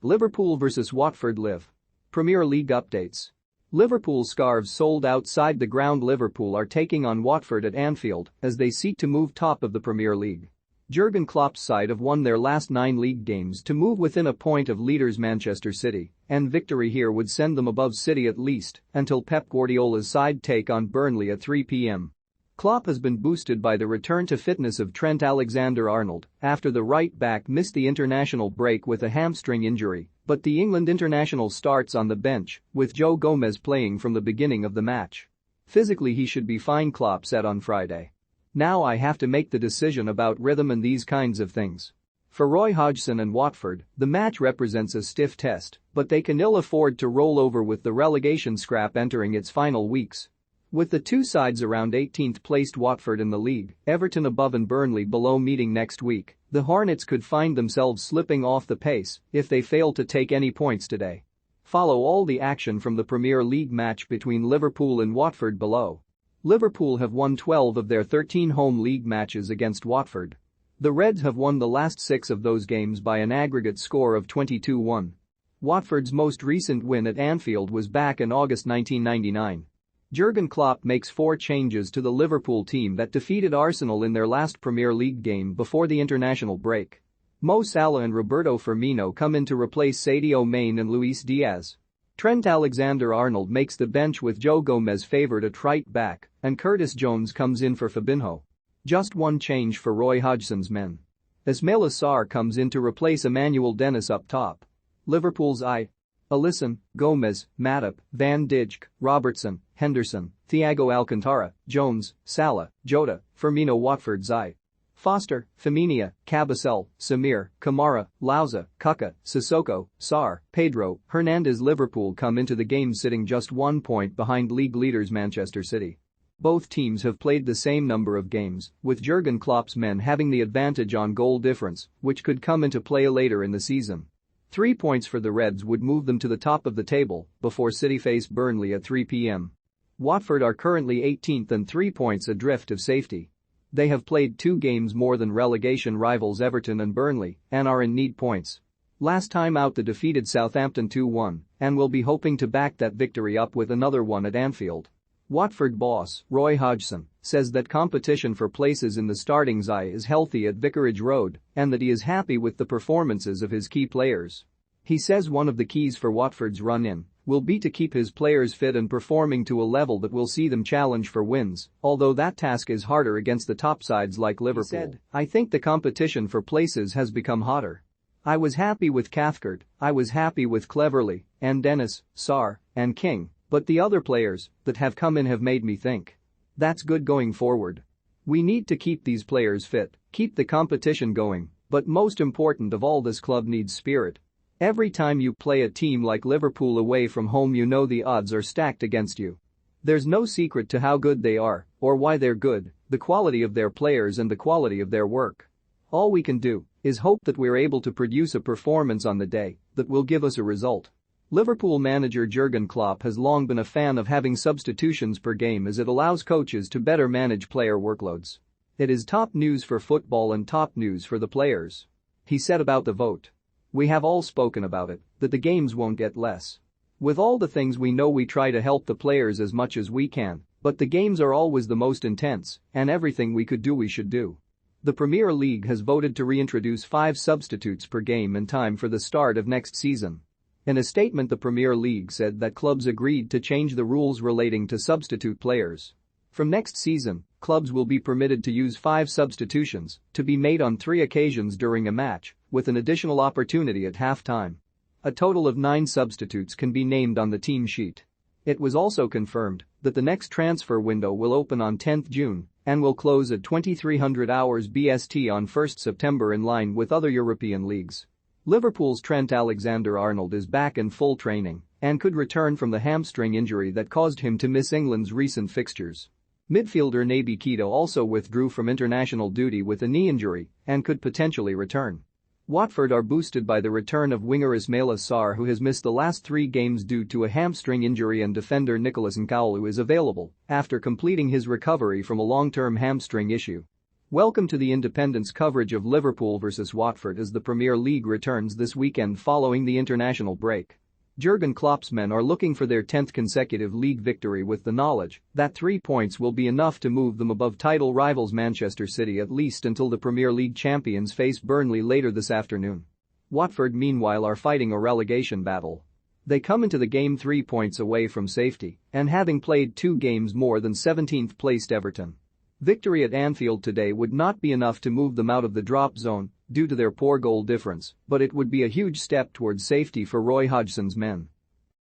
Liverpool vs Watford Live. Premier League updates. Liverpool scarves sold outside the ground. Liverpool are taking on Watford at Anfield as they seek to move top of the Premier League. Jurgen Klopp's side have won their last 9 league games to move within a point of leaders Manchester City, and victory here would send them above City at least until Pep Guardiola's side take on Burnley at 3 p.m. Klopp has been boosted by the return to fitness of Trent Alexander-Arnold after the right-back missed the international break with a hamstring injury, but the England international starts on the bench, with Joe Gomez playing from the beginning of the match. Physically he should be fine, Klopp said on Friday. Now I have to make the decision about rhythm and these kinds of things. For Roy Hodgson and Watford, the match represents a stiff test, but they can ill afford to roll over with the relegation scrap entering its final weeks. With the two sides around 18th placed Watford in the league, Everton above and Burnley below meeting next week, the Hornets could find themselves slipping off the pace if they fail to take any points today. Follow all the action from the Premier League match between Liverpool and Watford below. Liverpool have won 12 of their 13 home league matches against Watford. The Reds have won the last 6 of those games by an aggregate score of 22-1. Watford's most recent win at Anfield was back in August 1999. Jurgen Klopp makes 4 changes to the Liverpool team that defeated Arsenal in their last Premier League game before the international break. Mo Salah and Roberto Firmino come in to replace Sadio Mane and Luis Diaz. Trent Alexander-Arnold makes the bench with Joe Gomez favored at right back, and Curtis Jones comes in for Fabinho. Just one change for Roy Hodgson's men. Ismaila Sarr comes in to replace Emmanuel Dennis up top. Liverpool's Alisson, Gomez, Matip, Van Dijk, Robertson, Henderson, Thiago Alcantara, Jones, Salah, Jota, Firmino. Watford's Foster, Femenia, Cabasel, Samir, Kamara, Louza, Kaka, Sissoko, Sarr, Pedro, Hernandez. Liverpool come into the game sitting just 1 point behind league leaders Manchester City. Both teams have played the same number of games, with Jurgen Klopp's men having the advantage on goal difference, which could come into play later in the season. 3 points for the Reds would move them to the top of the table before City face Burnley at 3 p.m. Watford are currently 18th and 3 points adrift of safety. They have played 2 games more than relegation rivals Everton and Burnley and are in need points. Last time out they defeated Southampton 2-1 and will be hoping to back that victory up with another one at Anfield. Watford boss Roy Hodgson says that competition for places in the starting side is healthy at Vicarage Road and that he is happy with the performances of his key players. He says one of the keys for Watford's run-in will be to keep his players fit and performing to a level that will see them challenge for wins, although that task is harder against the top sides like Liverpool. He said, I think the competition for places has become hotter. I was happy with Cathcart, I was happy with Cleverley, and Dennis, Sarr, and King, but the other players that have come in have made me think. That's good going forward. We need to keep these players fit, keep the competition going, but most important of all, this club needs spirit. Every time you play a team like Liverpool away from home, you know the odds are stacked against you. There's no secret to how good they are or why they're good, the quality of their players and the quality of their work. All we can do is hope that we're able to produce a performance on the day that will give us a result. Liverpool manager Jurgen Klopp has long been a fan of having substitutions per game as it allows coaches to better manage player workloads. It is top news for football and top news for the players. He said about the vote. We have all spoken about it, that the games won't get less. With all the things we know, we try to help the players as much as we can, but the games are always the most intense, and everything we could do we should do. The Premier League has voted to reintroduce 5 substitutes per game in time for the start of next season. In a statement, the Premier League said that clubs agreed to change the rules relating to substitute players. From next season, clubs will be permitted to use 5 substitutions to be made on 3 occasions during a match, with an additional opportunity at half-time. A total of 9 substitutes can be named on the team sheet. It was also confirmed that the next transfer window will open on 10th June and will close at 2300 hours BST on 1st September in line with other European leagues. Liverpool's Trent Alexander-Arnold is back in full training and could return from the hamstring injury that caused him to miss England's recent fixtures. Midfielder Naby Keita also withdrew from international duty with a knee injury and could potentially return. Watford are boosted by the return of winger Ismaila Sarr, who has missed the last 3 games due to a hamstring injury, and defender Nicolas Nkalu is available after completing his recovery from a long-term hamstring issue. Welcome to the Independent's coverage of Liverpool vs Watford as the Premier League returns this weekend following the international break. Jurgen Klopp's men are looking for their 10th consecutive league victory with the knowledge that 3 points will be enough to move them above title rivals Manchester City at least until the Premier League champions face Burnley later this afternoon. Watford meanwhile are fighting a relegation battle. They come into the game 3 points away from safety and having played 2 games more than 17th placed Everton. Victory at Anfield today would not be enough to move them out of the drop zone due to their poor goal difference, but it would be a huge step towards safety for Roy Hodgson's men.